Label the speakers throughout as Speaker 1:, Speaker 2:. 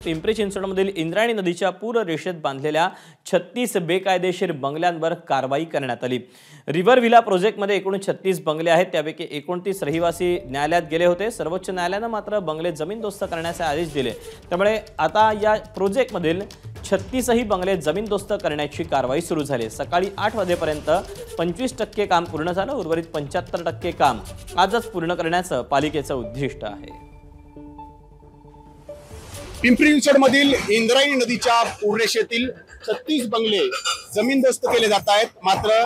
Speaker 1: पिंपरी चिंचवडमधील इंद्रायणी नदीच्या पूर रेषेत बांधलेल्या 36 बेकायदेशीर बंगल्यांवर कारवाई करण्यात आली। रिव्हर व्हिला प्रोजेक्टमध्ये एकूण 36 बंगले आहेत, त्यापैकी 29 रहिवासी न्यायालयात गेले होते। सर्वोच्च न्यायालयाने मात्र बंगले जमीनदोस्त करण्याचे आदेश दिले, त्यामुळे आता या प्रोजेक्टमधील 36 बंगले जमीनदोस्त करण्याची कारवाई सुरू झाली। सकाळी 8 वाजेपर्यंत 25% काम पूर्ण झालं, उर्वरित 75% काम आजच पूर्ण करण्याचं पालिकेचं उद्दिष्ट आहे।
Speaker 2: पिंपरी चिंचवडमधील इंद्रायणी नदीच्या पूररेषेतील 36 बंगले जमीनदोस्त केले जात आहेत। मात्र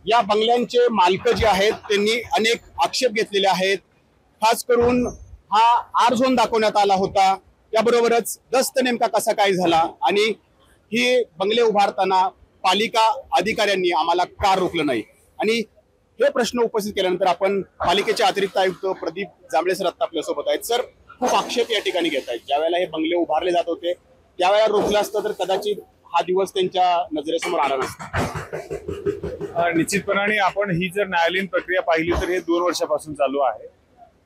Speaker 2: या बंगल्यांचे मालक जे आहेत त्यांनी अनेक आक्षेप घेतलेले आहेत। खास करून हा आर झोन दाखवण्यात आला होता, त्याबरोबरच दस्त नेमका कसा काय झाला आणि ही बंगले उभारताना पालिका अधिकाऱ्यांनी आम्हाला का रोखलं नाही, आणि हे प्रश्न उपस्थित केल्यानंतर आपण पालिकेचे अतिरिक्त आयुक्त प्रदीप जांभळे सर आता आपल्या सोबत आहेत। सर, खूप आक्षेप या ठिकाणी घेत आहेत। ज्यावेळेला हे बंगले उभारले जात होते त्यावेळेला रोखलं असतं तर कदाचित हा दिवस त्यांच्या नजरेसमोर आला नसता।
Speaker 3: निश्चितपणाने आपण ही जर न्यायालयीन प्रक्रिया पाहिली तर हे 2 वर्षापासून चालू आहे।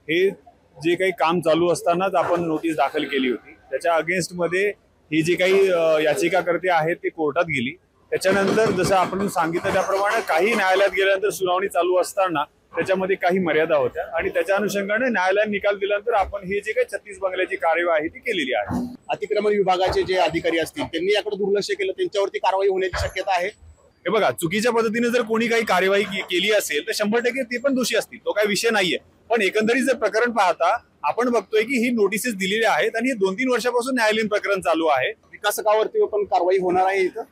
Speaker 3: हे जे काही काम चालू असतानाच आपण नोटीस दाखल केली होती, त्याच्या अगेन्स्ट मध्ये ही जी काही याचिकाकर्ते आहेत ते कोर्टात गेली। त्याच्यानंतर जसं आपण सांगितलं त्याप्रमाणे काही न्यायालयात गेल्यानंतर सुनावणी चालू असताना त्याच्यामध्ये काही मर्यादा होत्या आणि त्याच्या अनुषंगाने न्यायालयाने निकाल दिल्यानंतर आपण हे जे काही 36 बंगल्याची कार्यवाही आहे ती केलेली आहे।
Speaker 2: अतिक्रमण विभागाचे जे अधिकारी असतील त्यांनी याकडे दुर्लक्ष केलं, त्यांच्यावरती कारवाई होण्याची शक्यता आहे।
Speaker 3: हे बघा, चुकीच्या पद्धतीने जर कोणी काही कार्यवाही केली असेल तर 100% ते पण दोषी असतील, तो काही विषय नाहीये। पण एकंदरीत जर प्रकरण पाहता आपण बघतोय की ही नोटिसेस दिलेल्या आहेत आणि हे 2-3 वर्षापासून न्यायालयीन प्रकरण चालू आहे।
Speaker 2: विकासकावरती पण कारवाई होणार आहे इथं?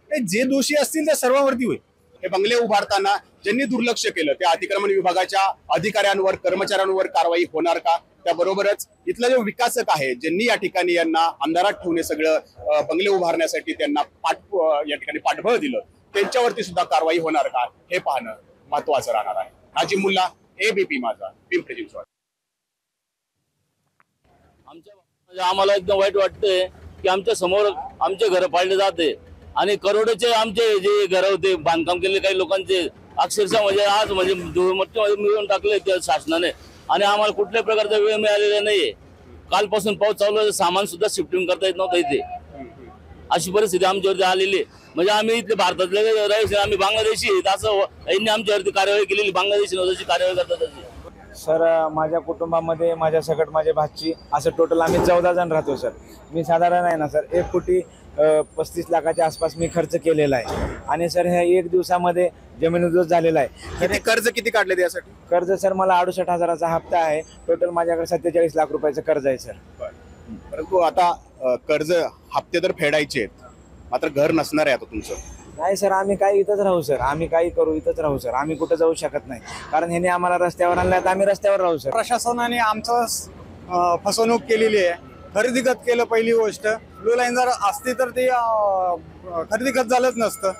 Speaker 3: जे दोषी असतील त्या सर्वांवरती होईल।
Speaker 2: हे बंगले उभारताना ज्यांनी दुर्लक्ष केलं त्या अतिक्रमण विभागाच्या अधिकाऱ्यांवर, कर्मचाऱ्यांवर कारवाई होणार का? त्याबरोबरच इथला जो विकासक आहे ज्यांनी या ठिकाणी यांना अंधारात ठेवणे, सगळं बंगले उभारण्यासाठी त्यांना या ठिकाणी पाठबळ दिलं, त्यांच्यावरती सुद्धा कारवाई होणार का हे पाहणं महत्वाचं राहणार आहे। नाजिम मुल्ला, एबीपी माझा, पिंपरी चिंचवड।
Speaker 4: आम्हाला एकदम वाईट वाटतंय की आमच्या समोर आमचे घर पाडले जाते आणि करोडोचे आमचे जे घर होते बांधकाम केलेले काही लोकांचे अक्षरशः म्हणजे आज म्हणजे मिळवून टाकले त्या शासनाने आणि आम्हाला कुठल्याही प्रकारचा वेळ मिळालेला नाहीये। कालपासून पाऊस चालू आहे, सामान सुद्धा शिफ्टिंग करता येत नव्हतं इथे, अशी परिस्थिती आमच्यावरती आलेली। म्हणजे आम्ही इथे भारतातले रहिवासी, आम्ही बांगलादेशी आहेत असं यांनी आमच्यावरती कारवाई केलेली। बांगलादेशी जशी कारवाई करतात तशी।
Speaker 5: सर, माझ्या कुटुंबामध्ये माझ्या सकट माझ्या भाची असं टोटल आम्ही 14 जण राहतो सर। मी साधारण आहे ना सर 1,35 लाखाच्या आसपास मी खर्च केलेला आहे आणि सर ह्या 1 दिवसामध्ये जमीनदोस्त झालेला आहे।
Speaker 2: कर्ज किती काढले त्यासाठी?
Speaker 5: कर्ज सर मला 68,000चा हप्ता आहे, टोटल माझ्याकडे 47 लाख रुपयाचं कर्ज आहे सर।
Speaker 2: परंतु आता कर्ज हप्ते तर फेडायचे आहेत, मात्र घर नसणार आहे आता तुमचं?
Speaker 5: नाही सर, आम्ही काही इथंच राहू सर, आम्ही काही करू इथंच राहू सर, आम्ही कुठं जाऊ शकत नाही, कारण ह्याने आम्हाला रस्त्यावर आणलं तर आम्ही रस्त्यावर राहू सर।
Speaker 6: प्रशासनाने आमचं फसवणूक केलेली आहे। खरेदी खत केलं, पहिली गोष्ट ब्लू लाईन जर असती तर ते खरेदी खत झालंच नसतं।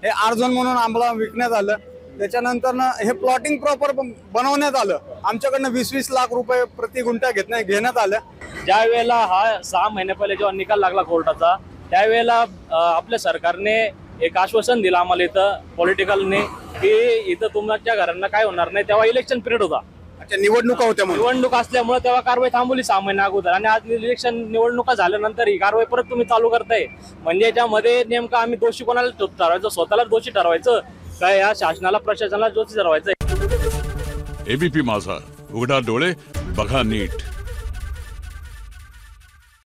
Speaker 6: हे आर झोन म्हणून आम्हाला विकण्यात आलं, त्याच्यानंतर हे प्लॉटिंग प्रॉपर बनवण्यात आलं। आमच्याकडनं 20-20 लाख रुपये प्रति गुंठा घेण्यात आलं।
Speaker 7: ज्या वेळेला हा 6 महिने पहिले जेव्हा निकाल लागला कोर्टाचा, त्यावेळेला आपल्या सरकारने एक आश्वासन दिलं आम्हाला इथं पॉलिटिकलने की इथं तुमच्या घरांना काय होणार नाही। तेव्हा इलेक्शन पिरियड होता,
Speaker 2: निवडणुका होत्या,
Speaker 7: निवडणूक असल्यामुळे तेव्हा कारवाई थांबवली 6 महिने अगोदर, आणि आज इलेक्शन निवडणुका झाल्यानंतर ही कारवाई परत तुम्ही चालू करताय। म्हणजे याच्यामध्ये नेमकं आम्ही दोषी कोणाला ठरवायचं? स्वतःला दोषी ठरवायचं काय? या शासनाला, प्रशासनाला दोषी ठरवायचं?
Speaker 8: एबीपी माझा, उघडा डोळे बघा नीट।